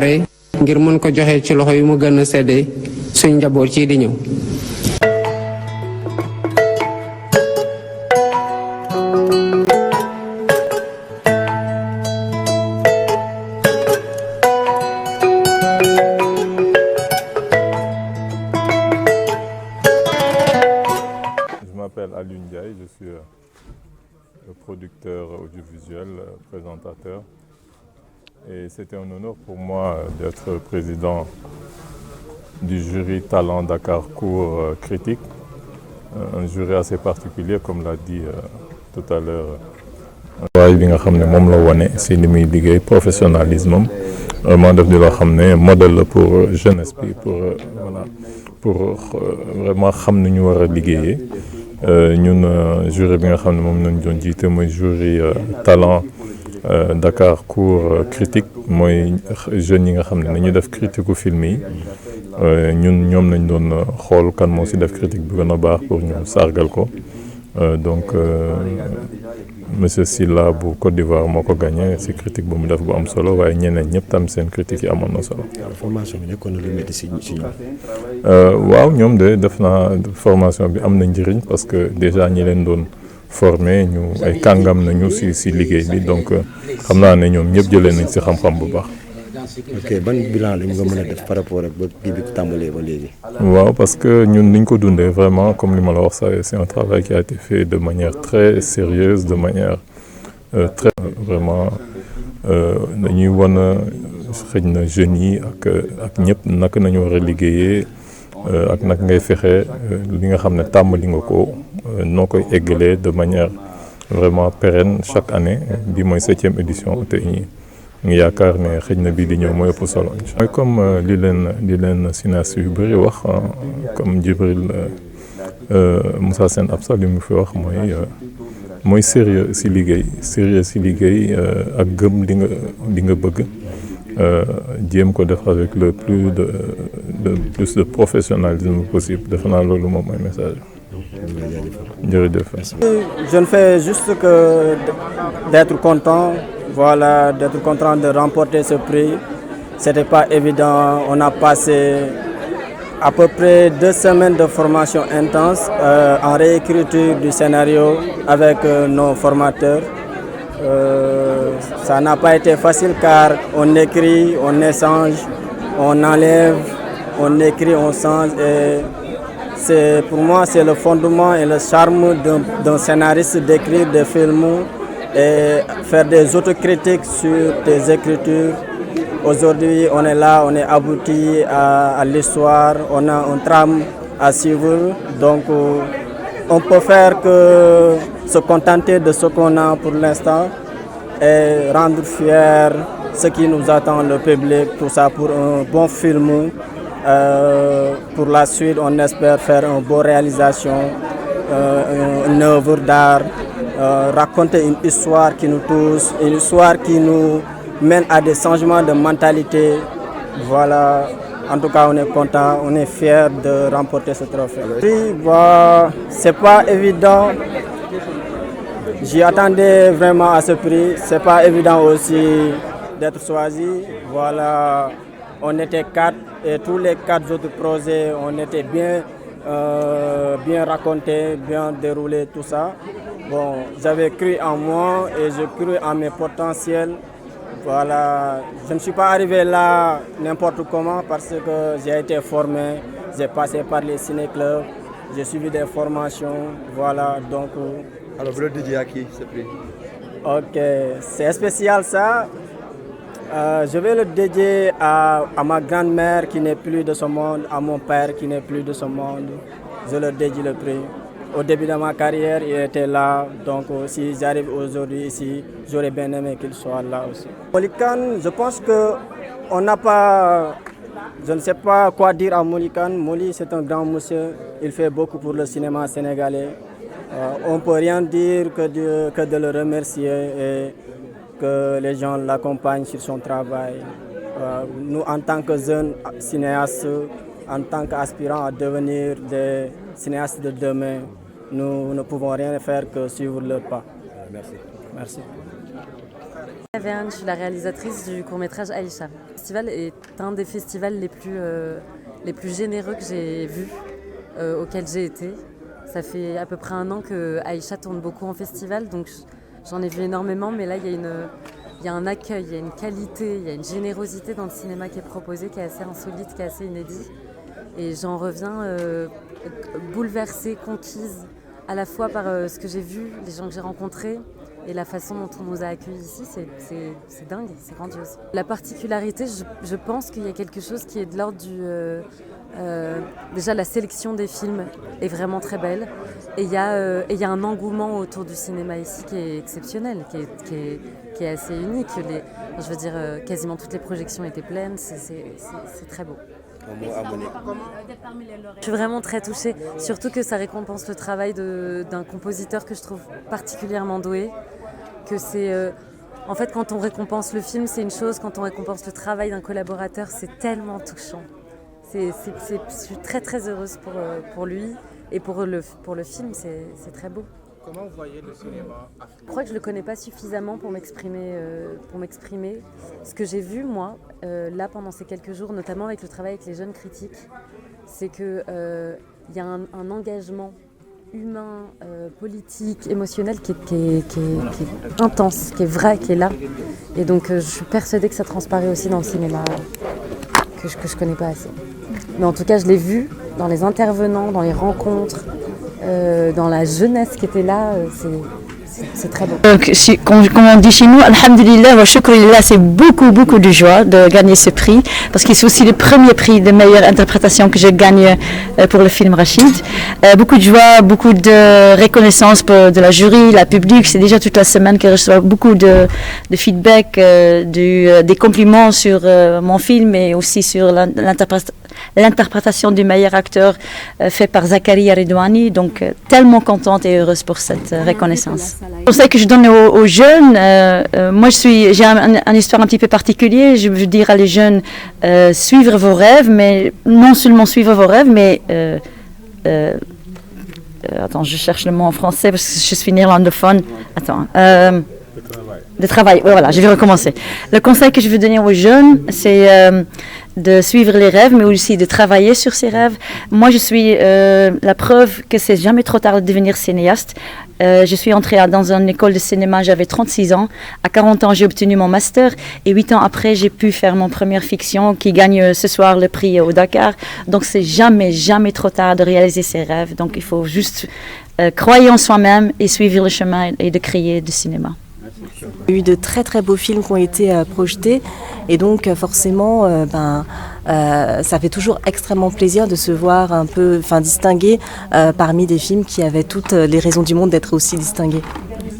pare ngir mën ko joxe ci loxo yu mu gën a séddee suñ njaboot ci di ñëw. Je m'appelle Alioune Ndiaye, je suis producteur audiovisuel, présentateur. Et c'était un honneur pour moi d'être président du jury Talent Dakar Court Critique. Un jury assez particulier, comme l'a dit tout à l'heure. waaye bi nga xam ne moom la wane si li muy liggéey professionnalisme am vraiment def di loo xam ne modèle la pour jeunesse bi pour vraiment xam ni ñu war a liggéeyee ñun jury bi nga xam ne moom lañ doon jiite mooy jury Talent Dakar Court Critique mooy jeunes yi nga xam ne nañu def critique u film yi ñoom lañ doon xool kan moo si def critique bi gën a baax pour ñu sargal ko donc monsieur Sylla bu Côte d'Ivoire moo ko gagné si critique bu mu def bu am solo waaye ñeneen ñëpp tam seen critique yi amoon na solo. formation bi nekkoon na lu métti si ñoom. waaw ñoom de def naa formation bi am na njëriñ parce que déjà ñi leen doon formé ñu ay kàngam nañu si liggéey bi donc xam naa ne ñoom ñëpp jëlee nañ si xam-xam bu baax. ok ban bilan lañ nga mën a def par rapport ak ba kii bi tàmbalee ba léegi. waaw parce que ñun niñ ko dundee vraiment comme li ma la wax ça c'est un travail qui a été fait de manière très sérieuse de manière très vraiment dañuy wan xëj na jeunes yi ak ñëpp naka nañu war a liggéeyee ak naka ngay fexe li nga xam ne tàmbali nga ko noo koy eggalee de manière vraiment pérenne chaque année bi mooy 7e édition te ngi yaakaar ne xëj na bii di ñëw mooy ëpp solo. mooy comme li leen cinéaste yu bëri wax comme Djibril Moussa Sène Absa li mu fi wax mooy sérieux si liggéey ak gëm li nga bëgg jéem ko def avec le plus de professionnalisme possible defe naa loolu moom mooy message. jërëjëf. Je ne fais juste que d'être content. Voilà, d'être content de remporter ce prix. C'était pas évident. On a passé à peu près 2 semaines de formation intense en réécriture du scénario avec nos formateurs. Ça n'a pas été facile car on écrit, on échange, on enlève, on écrit, on change. Et pour moi, c'est le fondement et le charme d'un scénariste d'écrire des films et faire des autocritiques sur des écritures. Aujourd'hui, on est là, on est abouti à l'histoire, on a un trame à suivre. Donc, on peut faire que se contenter de ce qu'on a pour l'instant et rendre fier ce qui nous attend, le public, tout ça pour un bon film. Pour la suite, on espère faire une bonne réalisation, une œuvre d'art. Raconter une histoire qui nous touche, une histoire qui nous mène à des changements de mentalité. Voilà, en tout cas on est content, on est fiers de remporter ce trophée. C'est pas évident, j'y attendais vraiment à ce prix, c'est pas évident aussi d'être choisi. Voilà, on était 4 et tous les 4 autres projets, on était bien racontés, bien déroulés, tout ça. Bon, j'avais cru en moi et je cru en mes potentiels. Voilà, je ne suis pas arrivé là n'importe comment parce que j'ai été formé, j'ai passé par les ciné-clubs, j'ai suivi des formations, voilà, donc... Alors, vous le dédiez à qui ce prix? Ok, c'est spécial ça. Je vais le dédier à ma grand-mère qui n'est plus de ce monde, à mon père qui n'est plus de ce monde. Je leur dédie le prix. Au début de ma carrière, il était là, donc si j'arrive aujourd'hui ici, j'aurais bien aimé qu'il soit là aussi. Molikan, je pense qu'on n'a pas... Je ne sais pas quoi dire à Molikan. Moli, c'est un grand monsieur, il fait beaucoup pour le cinéma sénégalais. On ne peut rien dire que de le remercier et que les gens l'accompagnent sur son travail. Nous, en tant que jeunes cinéastes, en tant qu'aspirants à devenir des cinéastes de demain, nous ne pouvons rien faire que suivre leur pas. Merci. Merci. Je suis la réalisatrice du court-métrage Aïcha. Le festival est un des festivals les plus généreux que j'ai vus, auxquels j'ai été. Ça fait à peu près 1 an que Aïcha tourne beaucoup en festival, donc j'en ai vu énormément, mais là il y a un accueil, il y a une qualité, il y a une générosité dans le cinéma qui est proposé, qui est assez insolite, qui est assez inédit. Et j'en reviens bouleversée, conquise, à la fois par ce que j'ai vu, les gens que j'ai rencontrés, et la façon dont on nous a accueillis ici, c'est dingue, c'est grandiose. La particularité, je pense qu'il y a quelque chose qui est de l'ordre du... déjà, la sélection des films est vraiment très belle. Et il y a un engouement autour du cinéma ici qui est exceptionnel, qui est assez unique. Je veux dire, quasiment toutes les projections étaient pleines, c'est très beau. Je suis vraiment très touchée, surtout que ça récompense le travail d'un compositeur que je trouve particulièrement doué. Que c'est, en fait, quand on récompense le film, c'est une chose, quand on récompense le travail d'un collaborateur, c'est tellement touchant. Je suis très très heureuse pour lui et pour le film, c'est très beau. Comment vous voyez le cinéma africain ? Je crois que je ne le connais pas suffisamment pour m'exprimer. Ce que j'ai vu, moi, là, pendant ces quelques jours, notamment avec le travail avec les jeunes critiques, c'est qu'il y a un engagement humain, politique, émotionnel qui est intense, qui est vrai, qui est là. Et donc, je suis persuadée que ça transparaît aussi dans le cinéma que je ne connais pas assez. Mais en tout cas, je l'ai vu dans les intervenants, dans les rencontres, dans la jeunesse qui était là, c'est très beau. Donc, comme on dit chez nous, alhamdulillah wa shukrillah, c'est beaucoup de joie de gagner ce prix, parce que c'est aussi le premier prix de meilleure interprétation que je gagne pour le film Rachid. Beaucoup de joie, beaucoup de reconnaissance de la jury, la public. C'est déjà toute la semaine que je reçois beaucoup de feedback, des compliments sur mon film et aussi sur l'interprétation du meilleur acteur fait par Zakaria Redouani. Donc, tellement contente et heureuse pour cette reconnaissance. Le conseil que je donne aux jeunes, moi j'ai une histoire un petit peu particulière. Je veux dire à les jeunes, suivre vos rêves, mais non seulement suivre vos rêves, mais attends, je cherche le mot en français parce que je suis néerlandophone. Attends. De travail. Voilà, je vais recommencer. Le conseil que je veux donner aux jeunes, c'est de suivre les rêves, mais aussi de travailler sur ces rêves. Moi, je suis la preuve que c'est jamais trop tard de devenir cinéaste. Je suis entrée dans une école de cinéma, j'avais 36 ans. À 40 ans, j'ai obtenu mon master. Et 8 ans après, j'ai pu faire mon première fiction qui gagne ce soir le prix au Dakar. Donc, c'est jamais trop tard de réaliser ses rêves. Donc, il faut juste croire en soi-même et suivre le chemin et de créer du cinéma. Il y a eu de très très beaux films qui ont été projetés et donc forcément ça fait toujours extrêmement plaisir de se voir un peu distingué parmi des films qui avaient toutes les raisons du monde d'être aussi distingués.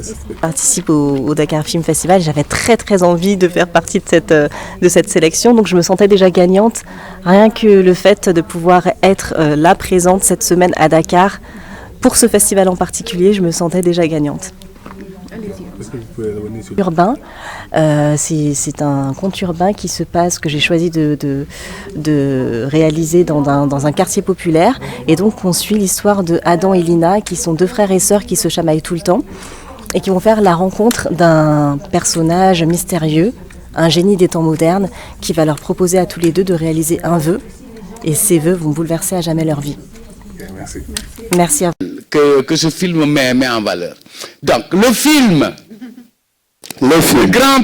Je participe au Dakar Film Festival, j'avais très très envie de faire partie de cette sélection, donc je me sentais déjà gagnante, rien que le fait de pouvoir être là présente cette semaine à Dakar pour ce festival en particulier, je me sentais déjà gagnante. Est-ce que vous pouvez revenir sur... Urbain, c'est un conte urbain qui se passe, que j'ai choisi de réaliser dans un quartier populaire. Et donc on suit l'histoire de Adam et Lina, qui sont 2 frères et sœurs qui se chamaillent tout le temps et qui vont faire la rencontre d'un personnage mystérieux, un génie des temps modernes, qui va leur proposer à tous les 2 de réaliser un vœu. Et ces vœux vont bouleverser à jamais leur vie. Okay, merci. Merci à vous. Que ce film met en valeur. Donc, le film, le Grand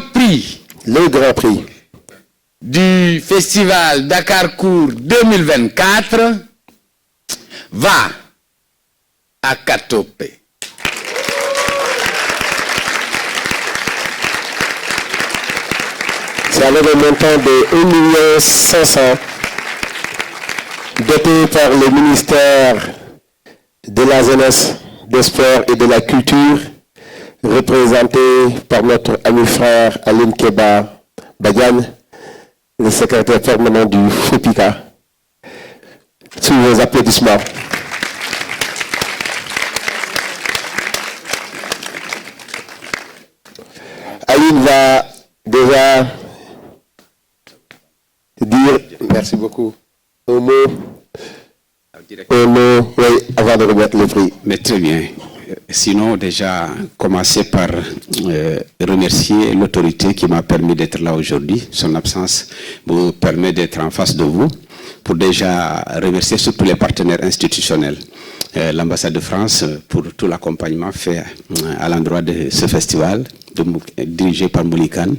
Prix du Festival Dakar Court 2024 va à Katopé. C'est avec un montant de 1 500 000 doté par le ministère de la Jeunesse, des Sports et de la Culture, représenté par notre ami frère Aline Keba Badian, le secrétaire permanent du FOPICA. Sous vos applaudissements. Aline va déjà dire, merci beaucoup, un mot, oui, avant de remettre le prix. Mais très bien. Sinon, déjà, commencer par remercier l'autorité qui m'a permis d'être là aujourd'hui. Son absence me permet d'être en face de vous pour déjà remercier surtout les partenaires institutionnels. L'ambassade de France pour tout l'accompagnement fait à l'endroit de ce festival dirigé par Moulikan.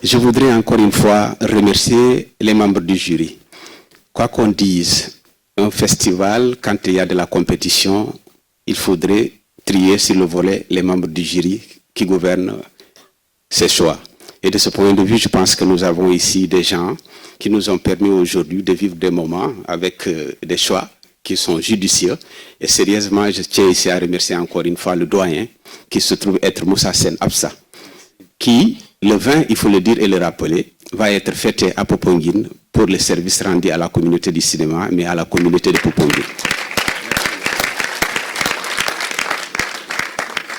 Je voudrais encore une fois remercier les membres du jury. Quoi qu'on dise, un festival, quand il y a de la compétition, il faudrait trier sur le volet les membres du jury qui gouvernent ces choix. Et de ce point de vue, je pense que nous avons ici des gens qui nous ont permis aujourd'hui de vivre des moments avec des choix qui sont judicieux. Et sérieusement, je tiens ici à remercier encore une fois le doyen qui se trouve être Moussa Sen Absa, qui, le 20, il faut le dire et le rappeler, va être fêté à Poponguine pour les services rendus à la communauté du cinéma, mais à la communauté de Poponguine.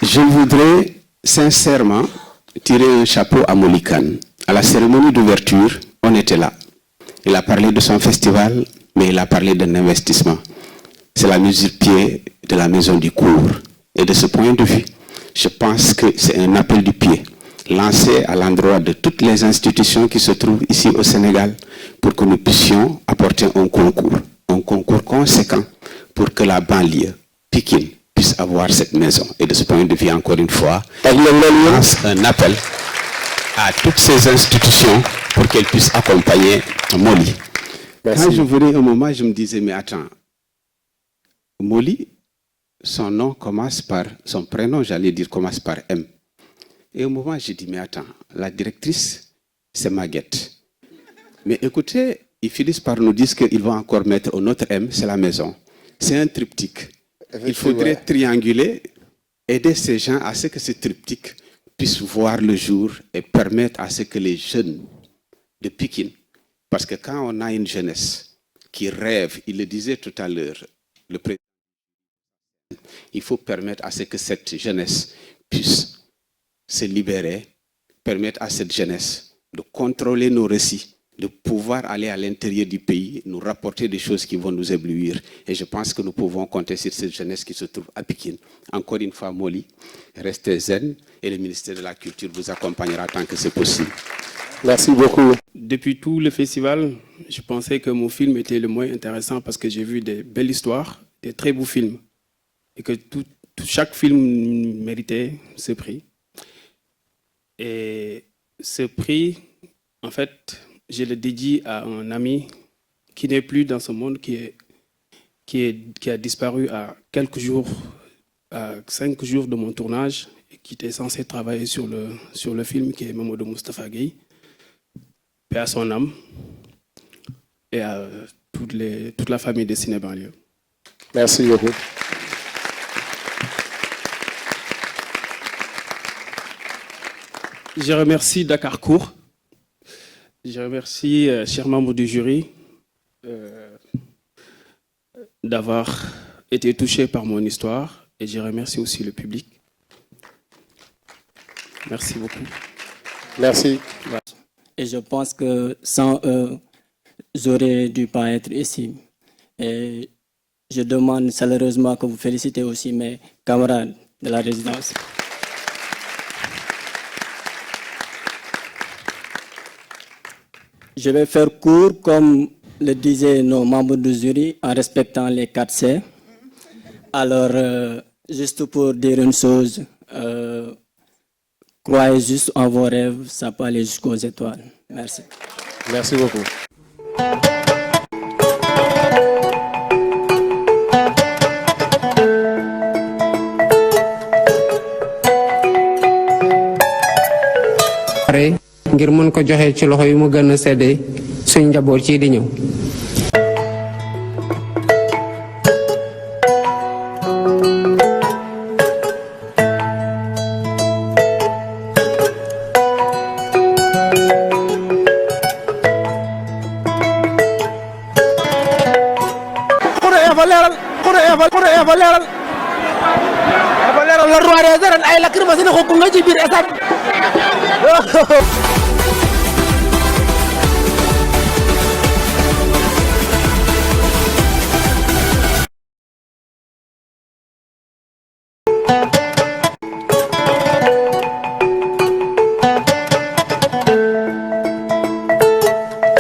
Je voudrais sincèrement tirer un chapeau à Moulikan. À la cérémonie d'ouverture, on était là. Il a parlé de son festival, mais il a parlé d'un investissement. C'est la mise sur pied de la maison du cours. Et de ce point de vue, je pense que c'est un appel du pied lancé à l'endroit de toutes les institutions qui se trouvent ici au Sénégal pour que nous puissions apporter un concours conséquent pour que la banlieue, Pikine, puisse avoir cette maison. Et de ce point de vue, encore une fois, je lance un appel à toutes ces institutions pour qu'elles puissent accompagner Moli. Quand je venais un moment, je me disais, mais attends, Moli, son nom commence par, son prénom, j'allais dire, commence par M. Et au moment, j'ai dit, mais attends, la directrice, c'est Maguette. Mais écoutez, ils finissent par nous dire qu'ils vont encore mettre un autre M, c'est la maison. C'est un triptyque. Il faudrait trianguler, aider ces gens à ce que ce triptyque puisse voir le jour et permettre à ce que les jeunes de Pikine, parce que quand on a une jeunesse qui rêve, il le disait tout à l'heure, le président, il faut permettre à ce que cette jeunesse puisse se libérer, permettre à cette jeunesse de contrôler nos récits, de pouvoir aller à l'intérieur du pays, nous rapporter des choses qui vont nous éblouir. Et je pense que nous pouvons compter sur cette jeunesse qui se trouve à Pikine. Encore une fois, Moli, restez zen et le ministère de la Culture vous accompagnera tant que c'est possible. Merci beaucoup. Depuis tout le festival, je pensais que mon film était le moins intéressant parce que j'ai vu des belles histoires, des très beaux films. Et que chaque film méritait ce prix. Et ce prix, en fait, je le dédie à un ami qui n'est plus dans ce monde, qui a disparu à quelques jours, à 5 jours de mon tournage, et qui était censé travailler sur le film, qui est Mamadou Moustapha Gueye. Paix à son âme et à toute la famille de Ciné-Banlieue. Merci beaucoup. Je remercie Dakar Court. Je remercie, chers membres du jury, d'avoir été touchés par mon histoire. Et je remercie aussi le public. Merci beaucoup. Merci. Et je pense que sans eux, j'aurais dû pas être ici. Et je demande chaleureusement que vous félicitez aussi mes camarades de la résidence. Je vais faire court, comme le disaient nos membres du jury, en respectant les 4C. Alors, juste pour dire une chose, croyez juste en vos rêves, ça peut aller jusqu'aux étoiles. Merci. Merci beaucoup. ngir mën ko joxe ci loxo yu mu gën a sedde suñ njaboot ci di ñëw. le roi des arènes ay lacrymogène ko nga ci biir stade